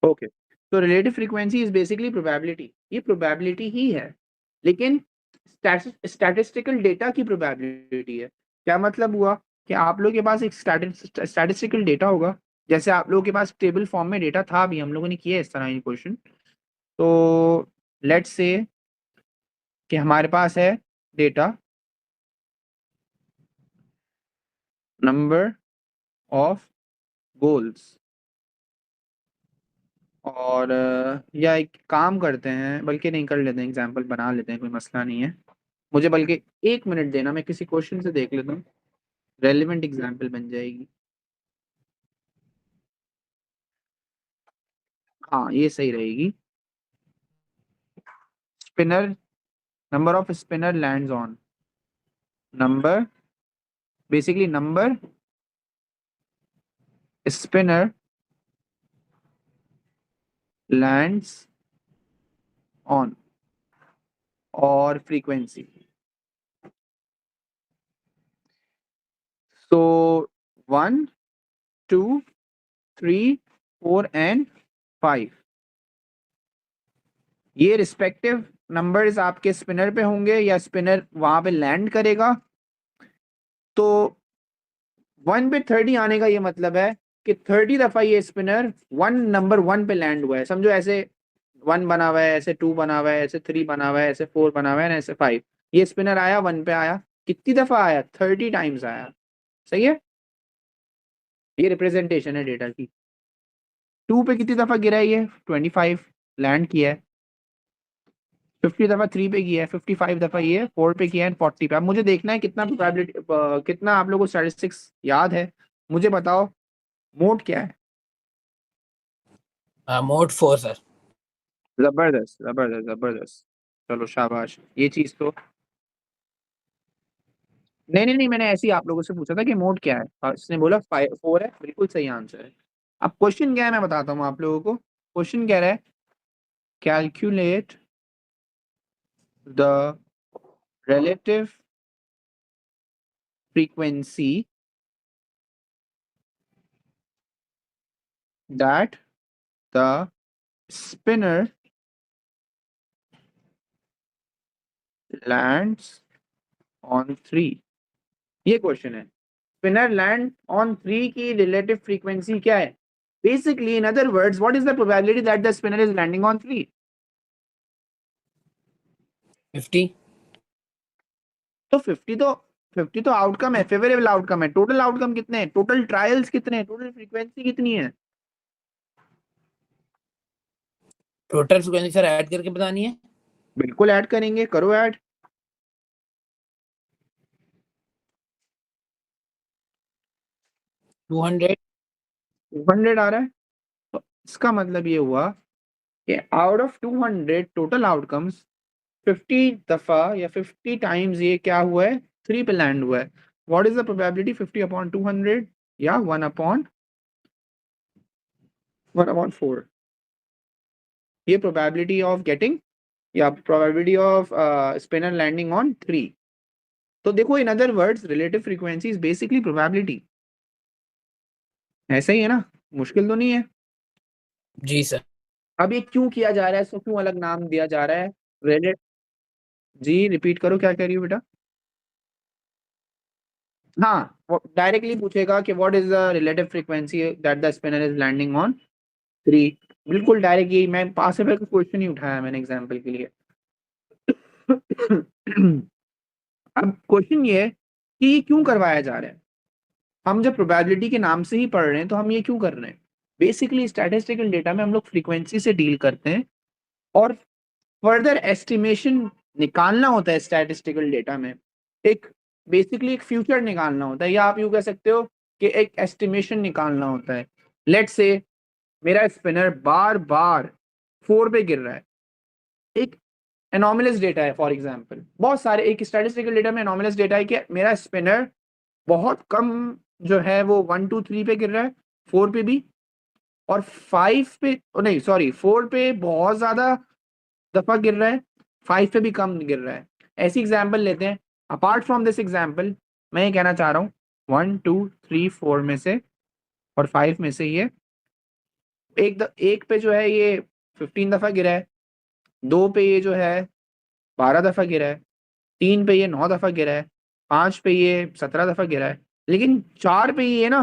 Okay, तो relative frequency is basically probability, ये probability ही है, लेकिन स्टैटिस्टिकल डेटा की प्रोबेबिलिटी है। क्या मतलब हुआ कि आप लोगों के पास एक स्टैटिस्टिकल डेटा होगा, जैसे आप लोगों के पास टेबल फॉर्म में डेटा था, भी हम लोगों ने किया इस तरह की क्वेश्चन। तो लेट्स से कि हमारे पास है डेटा नंबर ऑफ गोल्स, और या एक काम करते हैं, बल्कि नहीं कर लेते हैं, एग्जाम्पल बना लेते हैं, कोई मसला नहीं है। मुझे बल्कि 1 मिनट देना, मैं किसी क्वेश्चन से देख लेता हूँ, रेलिवेंट एग्जाम्पल बन जाएगी। हाँ ये सही रहेगी। Spinner, number off spinner lands on, number, basically number spinner lands on, और फ्रीक्वेंसी। सो 1, 2, 3, 4 एंड 5, ये रिस्पेक्टिव नंबर्स आपके स्पिनर पे होंगे या स्पिनर वहां पे लैंड करेगा। तो 1 पे 30 आने का ये मतलब है कि 30 दफा ये स्पिनर नंबर 1 पे लैंड हुआ है। समझो ऐसे 1 बना हुआ है, ऐसे 2 बना हुआ है, ऐसे 3 बना हुआ है, ऐसे 4 बना हुआ है, ऐसे 5। ये स्पिनर आया 1 पे आया, कितनी दफा आया? 30 टाइम्स आया। सही है, ये रिप्रेजेंटेशन है डेटा की। 2 पे कितनी दफा गिरा है? ये 25 लैंड किया है। 50 दफा 3 पे किया है, 55 दफा ये 4 पे किया है, 40 पे। अब मुझे देखना है कितना प्रोबेबिलिटी, कितना आप लोगों को स्टैटिस्टिक्स याद है, मुझे बताओ मोड क्या है। Mode 4 sir. जबरदस्त जबरदस्त जबरदस्त, चलो शाबाश। ये चीज तो नहीं नहीं नहीं, मैंने ऐसे ही आप लोगों से पूछा था कि मोड क्या है, और इसने बोला 4 है, बिल्कुल सही आंसर है। अब क्वेश्चन क्या है मैं बताता हूँ आप लोगों को। क्वेश्चन कह रहा है calculate the relative frequency that the spinner lands on 3। ये क्वेश्चन है, स्पिनर लैंड ऑन 3 की रिलेटिव फ्रीक्वेंसी क्या है। Basically in other words, what is the probability that the spinner is landing on 3? 50। तो 50 तो आउटकम है, फेवरेबल आउटकम है। Total outcome कितने हैं, टोटल ट्रायल्स कितने हैं, टोटल फ्रीक्वेंसी कितनी है? टोटल फ्रीक्वेंसी सर ऐड करके बतानी है। बिल्कुल ऐड करेंगे, करो ऐड। 200। 200 आ रहा है, तो इसका मतलब ये हुआ कि आउट ऑफ 200 टोटल आउटकम्स, 50 दफा या 50 टाइम्स ये क्या हुआ है, 3 पे लैंड हुआ है। What is the probability? 50/200 या 1/4। ये प्रोबेबिलिटी ऑफ गेटिंग, या probability of spinner landing on 3। तो देखो in other words relative frequency is basically probability. ऐसा ही है ना, मुश्किल तो नहीं है। जी सर। अब ये क्यों किया जा रहा है, इसको क्यों अलग नाम दिया जा रहा है? रिलेट जी रिपीट करो, क्या कह रही हो बेटा? हाँ, डायरेक्टली पूछेगा कि what is the relative frequency that the spinner is landing on 3। बिल्कुल डायरेक्ट, यही मैं पास पेपर का क्वेश्चन ही उठाया मैंने एग्जांपल के लिए। अब क्वेश्चन ये है कि ये क्यों करवाया जा रहा है। हम जब प्रोबेबिलिटी के नाम से ही पढ़ रहे हैं तो हम ये क्यों कर रहे हैं? बेसिकली स्टैटिस्टिकल डेटा में हम लोग फ्रीक्वेंसी से डील करते हैं, और फर्दर एस्टिमेशन निकालना होता है स्टैटिस्टिकल डेटा में। एक बेसिकली एक फ्यूचर निकालना होता है, या आप यूं कह सकते हो कि एक एस्टिमेशन निकालना होता है। लेट्स से मेरा स्पिनर बार बार 4 पे गिर रहा है, एक एनोमलस डेटा है। फॉर एग्जांपल बहुत सारे एक स्टैटिस्टिकल डेटा में एनोमलस डेटा है कि मेरा स्पिनर बहुत कम जो है वो 1 2 3 पे गिर रहा है, 4 पे भी, और 5 पे नहीं सॉरी 4 पे बहुत ज्यादा दफा गिर रहा है, 5 पे भी कम गिर रहा है। ऐसी एग्जाम्पल लेते हैं। अपार्ट फ्रॉम दिस एग्जाम्पल, मैं ये कहना चाह रहा हूँ 1 2 3 4 में से और 5 में से ये एक पे जो है ये 15 दफा गिरा है, 2 पे ये जो है 12 दफा गिरा है, 3 पे ये 9 दफा गिरा है, 5 पे ये 17 दफा गिरा है, लेकिन 4 पे ये ना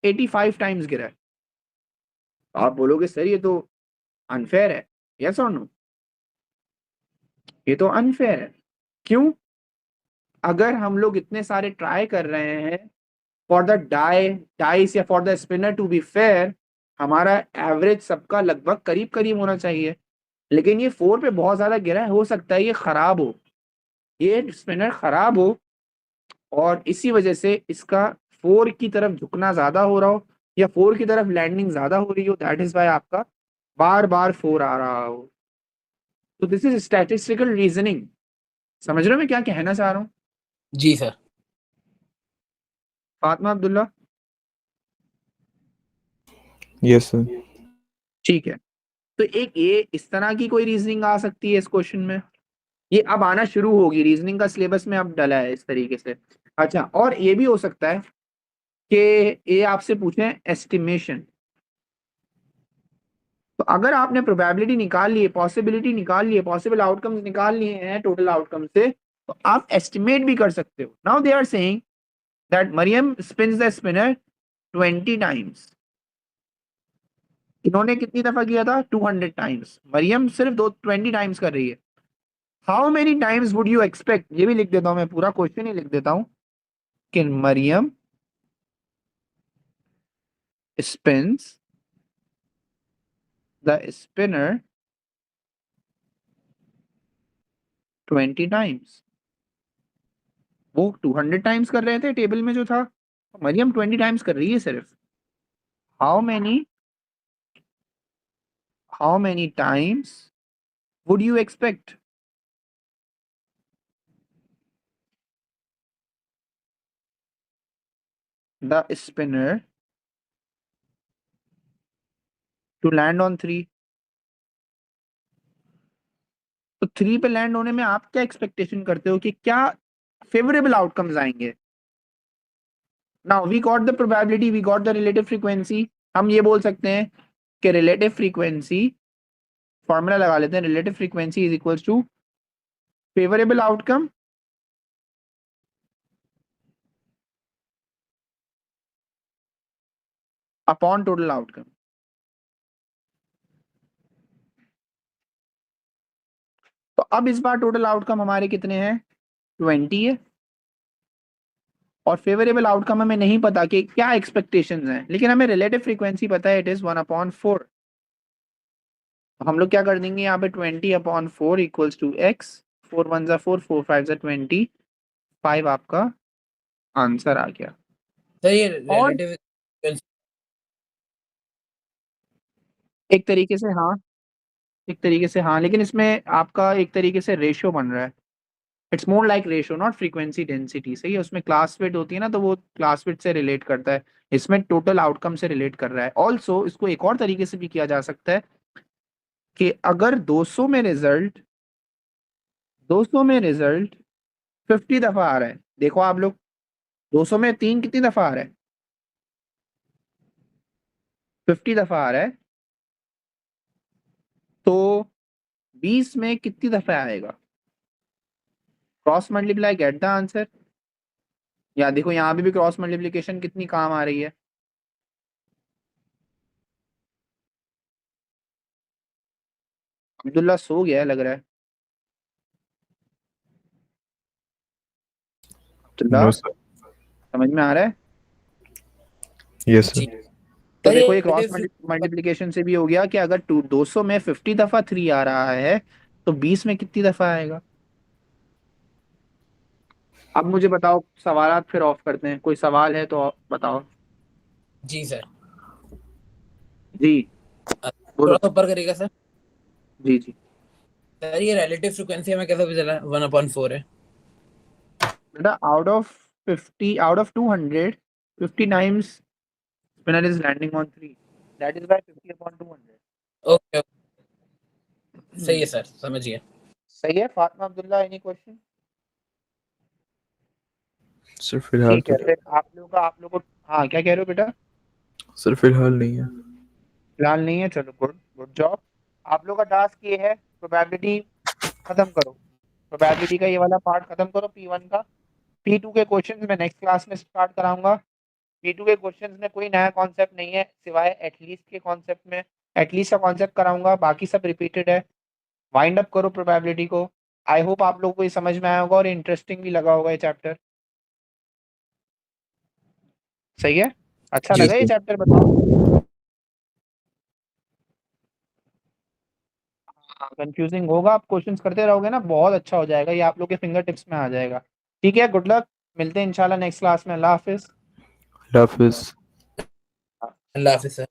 85 टाइम्स गिरा है। आप बोलोगे सर ये तो अनफेयर है, यस और नो? ये तो अनफेयर है। क्यों? अगर हम लोग इतने सारे ट्राई कर रहे हैं for the dice or for the spinner to be fair, हमारा एवरेज सबका लगभग करीब करीब होना चाहिए, लेकिन ये 4 पे बहुत ज्यादा गिरा है। हो सकता है ये खराब हो, ये स्पिनर खराब हो और इसी वजह से इसका 4 की तरफ झुकना ज्यादा हो रहा हो या 4 की तरफ लैंडिंग ज्यादा हो रही हो, दैट इज वाई आपका बार बार 4 आ रहा हो। तो दिस इज स्टैटिस्टिकल रीजनिंग। समझ रहे हो मैं क्या कहना चाह रहा हूँ? जी sir. Fatima Abdullah, yes sir. ठीक है। तो एक ये इस तरह की कोई रीजनिंग आ सकती है इस क्वेश्चन में, ये अब आना शुरू होगी, रीजनिंग का सिलेबस में अब डला है इस तरीके से। अच्छा, और ये भी हो सकता है कि ये आपसे पूछे एस्टिमेशन। तो अगर आपने प्रोबेबिलिटी निकाल ली है, पॉसिबिलिटी निकाल ली है, पॉसिबल आउटकम्स निकाल लिए हैं टोटल आउटकम से, तो आप एस्टिमेट भी कर सकते हो। Now they are saying that Mariam spins the spinner 20 times. इन्होंने कितनी दफा किया था? 200 टाइम्स। मरियम सिर्फ 20 टाइम्स कर रही है। How many times would you expect, ये भी लिख देता हूं मैं, पूरा क्वेश्चन ही लिख देता हूं कि Mariam spins the spinner 20 times. वो 200 टाइम्स कर रहे थे टेबल में जो था, मरियम 20 टाइम्स कर रही है सिर्फ। How many times would you expect the spinner to land on 3? तो 3 पे लैंड होने में आप क्या एक्सपेक्टेशन करते हो कि क्या फेवरेबल आउटकम्स आएंगे? Now we got the probability, we got the relative frequency. हम ये बोल सकते हैं कि रिलेटिव फ्रीक्वेंसी, फॉर्मूला लगा लेते हैं, relative frequency is equals to favourable outcome upon total outcome. तो अब इस बार टोटल आउटकम हमारे कितने हैं? 20 है, और फेवरेबल आउटकम हमें नहीं पता कि क्या एक्सपेक्टेशंस हैं, लेकिन हमें रिलेटिव फ्रीक्वेंसी पता है, इट इज 1/4। हम लोग क्या कर देंगे यहाँ पे, 20/4 इक्वल्स टू एक्स। 4 1 जा 4, 4 5 जा 20, 5 आपका आंसर आ गया। सर ये और रिलेटिव एक तरीके से हाँ, एक तरीके से हाँ, लेकिन इसमें आपका एक तरीके से रेशियो बन रहा है। It's more like ratio, not frequency density. सही है, उसमें क्लास फिट होती है ना, तो वो क्लास फिट से रिलेट करता है, इसमें टोटल आउटकम से रिलेट कर रहा है। ऑल्सो इसको एक और तरीके से भी किया जा सकता है कि अगर 200 में रिजल्ट 50 दफा आ रहा है, देखो आप लोग, 200 में 3 कितनी दफा आ रहा है? 50 दफा आ रहा है, तो 20 में कितनी दफा आएगा? Cross multiply, get the answer. या देखो यहाँ भी क्रॉस मल्टीप्लिकेशन कितनी काम आ रही है। अब्दुल्ला सो गया है लग रहा है। Abdullah, no sir. समझ में आ रहा है? यस जी सर। तो सर ये देखो ये क्रॉस रिलेटिव मल्टीप्लिकेशन से भी हो गया कि अगर 200 में 50 दफा 3 आ रहा है, तो 20 में कितनी दफा आएगा? अब मुझे बताओ, सवालात फिर ऑफ करते हैं, कोई सवाल है तो बताओ। जी सर। जी थोड़ा बोलो। सा ऊपर करिएगा सर। जी जी सर ये रिलेटिव फ्रीक्वेंसी हमें कैसे पता चला 1/4 है? बेटा, out of 200, 50 times spinner is landing on 3, that is by 50/200। Okay सही है सर, समझिए। सही है। Fatima Abdullah, any question? Sir फिलहाल ठीक तो है, फिर आप लोगों को, हाँ क्या कह रहे हो बेटा? सर फिलहाल नहीं है। फिलहाल नहीं है, चलो गुड गुड जॉब। आप लोग का टास्क ये है, प्रोबेबिलिटी खत्म करो, प्रोबेबिलिटी का ये वाला पार्ट खत्म करो P1 का। P2 के क्वेश्चंस मैं नेक्स्ट क्लास में स्टार्ट कराऊंगा। P2 के क्वेश्चंस में कोई नया कॉन्सेप्ट नहीं है सिवाय एटलीस्ट के कॉन्सेप्ट में, एटलीस्ट का कॉन्सेप्ट कराऊंगा, बाकी सब रिपीटेड है। वाइंड अप करो प्रोबेबिलिटी को। आई होप आप लोगों को ये समझ में आया होगा और इंटरेस्टिंग भी लगा होगा ये चैप्टर। सही है, अच्छा जी लगा ये सर। चैप्टर, बताओ। कंफ्यूजिंग होगा, आप क्वेश्चंस करते रहोगे ना, बहुत अच्छा हो जाएगा, ये आप लोग के फिंगर टिप्स में आ जाएगा। ठीक है, गुड लक, मिलते हैं इंशाल्लाह नेक्स्ट क्लास में। अल्लाह हाफिज। हाफिज। अल्लाह हाफिज सर।